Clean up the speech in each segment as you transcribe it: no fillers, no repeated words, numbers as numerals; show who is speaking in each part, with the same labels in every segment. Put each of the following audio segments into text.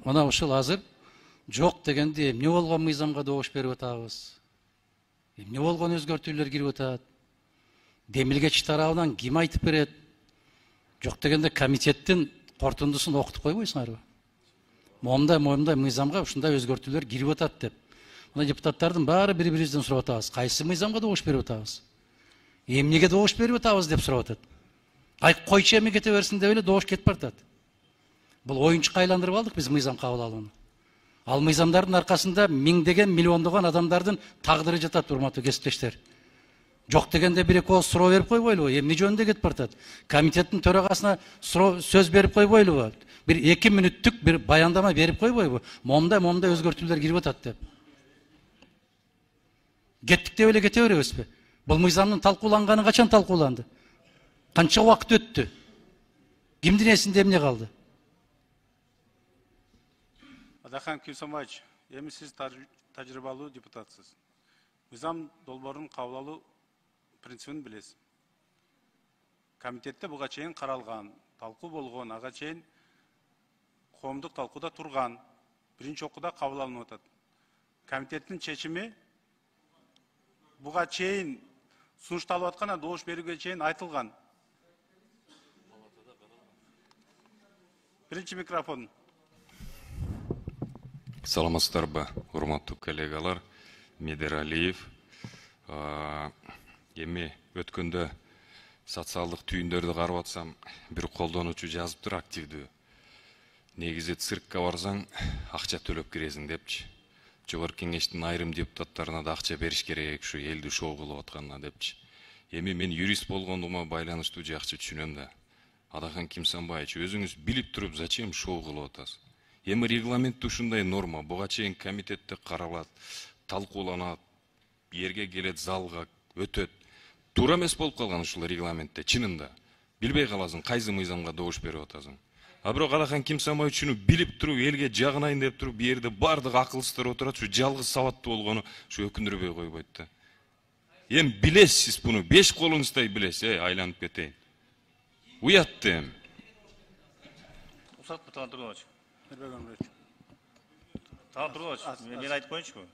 Speaker 1: мына ушул азыр жок дегенде эмне болгон мыйзамга добуш берип атабыз? Эмне болгон өзгөртүүлөр кирип атат? Демилгеч тарабынан ким айтып берет? Жок дегенде комитеттин кортундусун окутуп койбойсуңарбы? Момундай мыйзамга ушундай өзгөртүүлөр кирип атат деп. Мына депутаттардын баары бири-бирибизден сурап атабыз. Кайсы мыйзамга добуш берип атабыз? Эмнеге добуш берип атабыз деп сурап атат. Ай койчу эми кете берсин деп эле добуш кетип баратат. Бул оюнчукка айландырып алдык биз мыйзам кабыл алууну. Ал мыйзамдардын аркасында миңдеген, миллиондогон адамдардын тагдыры жатат, урматтуу кесиптештер. Жок дегенде бир экөө суроо берип койбойлубу? Эмне жөнүндө кетип баратат? Комитеттин төрагасына сөз берип койбойлубу? Bir 2 мүнөттүк bir баяндама берип койбойбу? Момундай өзгөртүүлөр кирип атат деп. Кеттик деп эле кете беребизби? Бул мыйзамдын талкууланганы качан талкууланды? Канча убакыт өттү? Кимдин эсинде эмне калды?
Speaker 2: Адахан Кюсамач, эми сиз тажрыйбалуу депутатсыз. Мыйзам долбоорун кабыл алуу принцибин билесиз. Комитетте буга чейин каралган, талкуу болгон, ага чейин коомдук талкууда турган, биринчи окууда кабыл алынып атат. Комитеттин чечими буга чейин сунушталып аткан, добуш берүүгө чейин айтылган. Биринчи микрофон.
Speaker 3: Саламатсыздарбы, урматтуу коллегалар, Медералиев. Эми өткөндө социалдык түйүндөрдү карап атсам, бир колдонуучу жазыптыр активдүү. Негизи циркка барсаң, акча төлөп киресиң депчи. Жогорку кеңештин айрым депутаттарына да акча бериш керек, ушу элди шоу кылып атканына депчи. Эми мен юрист болгондугума байланыштуу жакшы түшүнөм да. Адахан Кимсанбаевич, өзүңүз билип туруп, зачем шоу кылып атасыз? Эми регламентте ушундай норма, буга чейин комитетте каралат, талкууланат, жерге келет, залга өтөт. Туура эмес болуп калган ушул регламентте, чынында. Билбей каласың, кайсы мыйзамга добуш берип атасың. А бирок Адахан Кимсанбаевич ушуну билип туруп, элге жагынайын деп туруп, бу жерде бардык акылсыздар отурат, ушу жалгыз сабаттуу болгону ушу өкүндүрбөй койбойт да. Эми билесиз буну, 5 колуңуздай билесиз, айланып кетейин. Уятты эми.
Speaker 4: Усат Тан Турунович. Тан Турунович, мен айтып коеюнчу.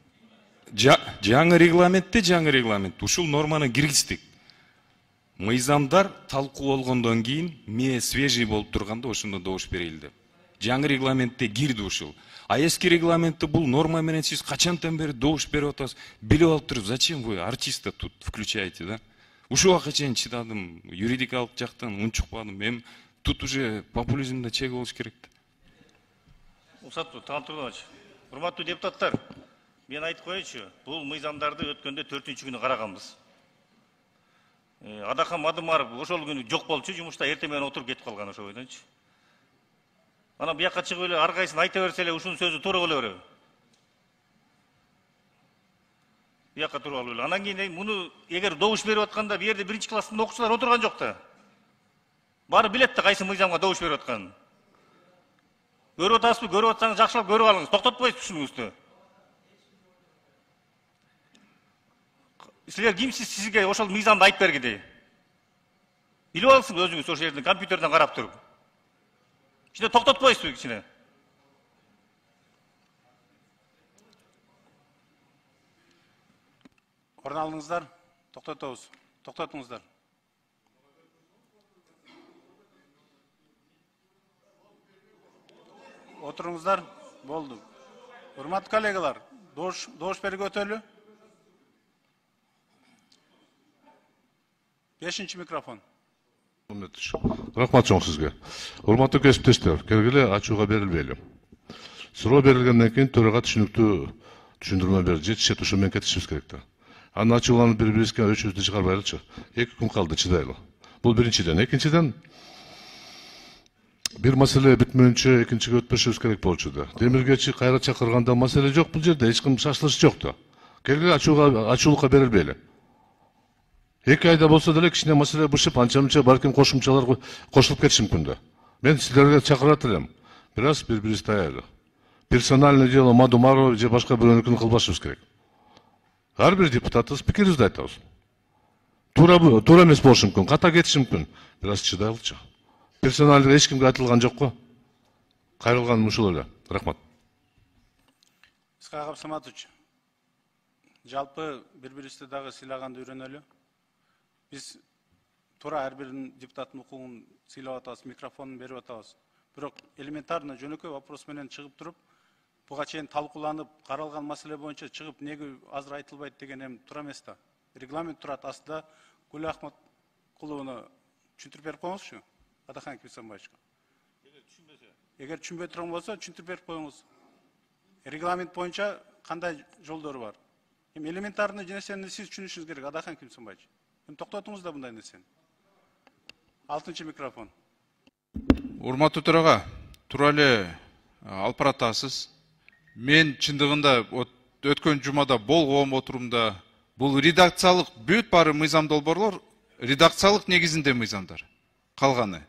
Speaker 3: Жаңы регламент. Ушул норманы киргиздик. Мыйзамдар талкуу болгондон кийин, ме свежий болуп турганда ошондо добуш берейли деп. Жаңы регламентте кирди ушул. А эски регламентте бул норма менен сиз качантан бери добуш берип атасыз, билип алып туруп, зачем вы артиста тут включаете, да? Ушул убакка чейин чыдадым, юридикалык жактан унчукпадым. Эми тут уже популизмде чек болуш керек.
Speaker 4: Усат Тан Турунович, урматтуу депутаттар, мен айтып коеюнчу, бул мыйзамдарды өткөндө 4-күнү караганбыз. Адахан Мадымаров ошол күнү жок болчу, жумушта эртең менен отуруп кетип калган ошо бойдончу. Ана бияка чыгып эле ар кайсын айта берсе эле ушунун сөзү туура боло береби? Бияка туруп алып эле. Анан кийин муну эгер добуш берип атканда бу жерде 1-класстын окуучулары отурган жок да. Баары билет да кайсы мыйзамга добуш берип атканын. Көрүп атасызбы, көрүп атсаңыз жакшылап көрүп алыңыз, токтотпойсуз ушунуңузду. Силер кимсиз сизге ошол мыйзамды айтып бергидей? Билип алыңыз өзүңүз ошол жерден компьютерден карап туруп. Кичине токтотпойсузбу кичине?
Speaker 2: Орун алыңыздар, токтотуңуздар. Отуруңуздар, болду. Урматтуу коллегалар, добуш берүүгө өтөлү. 5-чи микрофон.
Speaker 5: Рахмат чоң сизге. Урматтуу кесиптештер, келгиле ачууга берилбейли. Суроо берилгенден кийин төрага түшүнүктүү түшүндүрмө берип жетишет, ошо менен кетишибиз керек да. Анан ачууланып бири-бирибизге өчүбүздү чыгарбайлычы. 2 күн калды, чыдайлы. Бул биринчиден. Экинчиден, бир маселе бүтмөйүнчө экинчиге өтпөшүбүз керек болчу да. Демиргечи кайра чакырганда маселе жок бул жерде, эч ким шашылыш жок да. Келгиле ачуулукка берилбейли. 2 айда болсо деле кичине маселе бышып, анча-мынча балким кошумчалар кошулуп кетиши мүмкүн да. Мен силерге чакырат элем. Бираз бири-бирибизди таяйлы. Персональный дело Мадумарова же башка бирөөнүкүн кылбашыбыз керек. Ар бир депутатыбыз пикирибизди айтабыз. Туура эмес болушу мүмкүн, ката кетиши мүмкүн. Бираз чыдайлычы. Персональный эч кимге айтылган жок го. Кайрылган ушул эле. Рахмат.
Speaker 2: Исхак Абсаматович, жалпы бири-бирибизди дагы сыйлаганды үйрөнөлү. Биз туура ар биринин депутаттын укугун сыйлап атабыз, микрофонун берип атабыз. Бирок элементарно жөнөкөй вопрос менен чыгып туруп, буга чейин талкууланып, каралган маселе боюнча чыгып неге азыр айтылбайт деген эми туура эмес да. Регламент турат, астында Гүл Ахматкуловна түшүндүрүп берип коюңузчу, Адахан Кимсанбаевичке. Эгер түшүнбөй турган болсо, түшүндүрүп берип коюңуз. Регламент боюнча кандай жолдору бар? Эми элементарный нерсени сиз түшүнүшүңүз керек, Адахан Кимсанбаевич. Эми токтотуңуз да мындай нерсени. 6 микрофон.
Speaker 6: Урматтуу төрага, тура эле алып баратасыз. Мен чындыгында өткөн жумада болгом отурумда бул редакциялык бүт баары мыйзам долбоорлор редакциялык негизинде мыйзамдар. Калганы.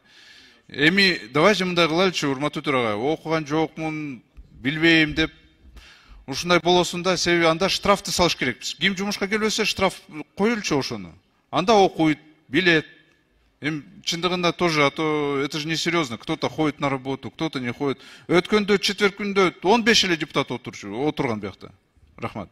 Speaker 6: Эми давайте мындай кылайлычы, урматтуу төрага, окуган жокмун, билбейм деп ушундай болосунда, себеби анда штрафты салыш керекпиз. Ким жумушка келбесе штраф коюлчу ошону. Анда окуйт, билет. Чындыгында тоже, а то это же несерьезно. Кто-то ходит на работу, кто-то не ходит. Өткөндө четверг күндө 15 эле депутат отурган биякта. Рахмат.